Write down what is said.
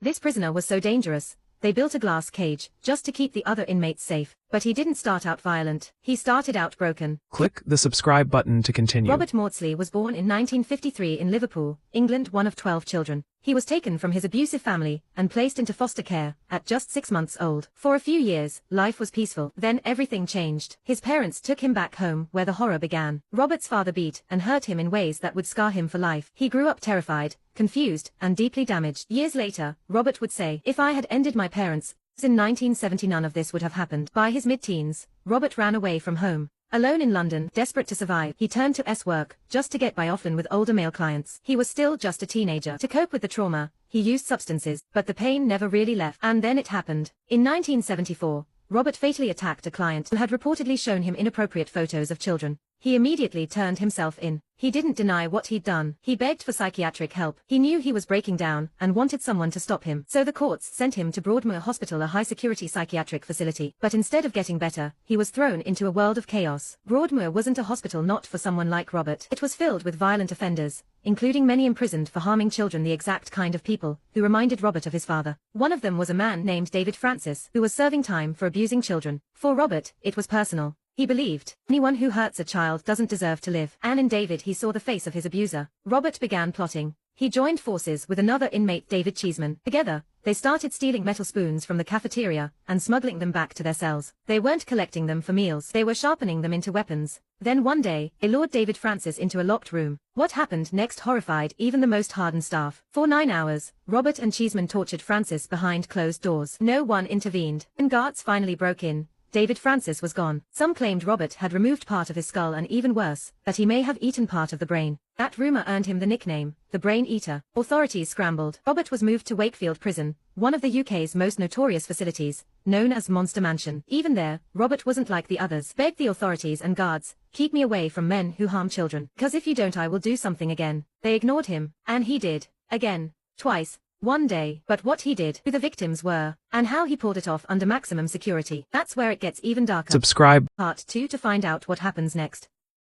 This prisoner was so dangerous, they built a glass cage, just to keep the other inmates safe. But he didn't start out violent. He started out broken. Click the subscribe button to continue. Robert Maudsley was born in 1953 in Liverpool, England, one of 12 children. He was taken from his abusive family and placed into foster care at just 6 months old. For a few years, life was peaceful. Then everything changed. His parents took him back home, where the horror began. Robert's father beat and hurt him in ways that would scar him for life. He grew up terrified, confused, and deeply damaged. Years later, Robert would say, "If I had ended my parents' in 1970, none of this would have happened." By his mid-teens, Robert ran away from home. Alone in London, desperate to survive, he turned to work, just to get by, often with older male clients. He was still just a teenager. To cope with the trauma, he used substances, but the pain never really left. And then it happened. In 1974, Robert fatally attacked a client who had reportedly shown him inappropriate photos of children. He immediately turned himself in. He didn't deny what he'd done. He begged for psychiatric help. He knew he was breaking down and wanted someone to stop him. So the courts sent him to Broadmoor Hospital, a high-security psychiatric facility. But instead of getting better, he was thrown into a world of chaos. Broadmoor wasn't a hospital not for someone like Robert. It was filled with violent offenders, including many imprisoned for harming children, the exact kind of people who reminded Robert of his father. One of them was a man named David Francis, who was serving time for abusing children. For Robert, it was personal. He believed anyone who hurts a child doesn't deserve to live. And in David he saw the face of his abuser. Robert began plotting. He joined forces with another inmate, David Cheeseman. Together, they started stealing metal spoons from the cafeteria and smuggling them back to their cells. They weren't collecting them for meals. They were sharpening them into weapons. Then one day, they lured David Francis into a locked room. What happened next horrified even the most hardened staff. For 9 hours, Robert and Cheeseman tortured Francis behind closed doors. No one intervened. When guards finally broke in, David Francis was gone. Some claimed Robert had removed part of his skull, and even worse, that he may have eaten part of the brain. That rumor earned him the nickname, the Brain Eater. Authorities scrambled. Robert was moved to Wakefield Prison, one of the UK's most notorious facilities, known as Monster Mansion. Even there, Robert wasn't like the others. Begged the authorities and guards, "Keep me away from men who harm children, because if you don't I will do something again." They ignored him, and he did. Again. Twice. One day. But what he did, who the victims were, and how he pulled it off under maximum security. That's where it gets even darker. Subscribe. Part 2 to find out what happens next.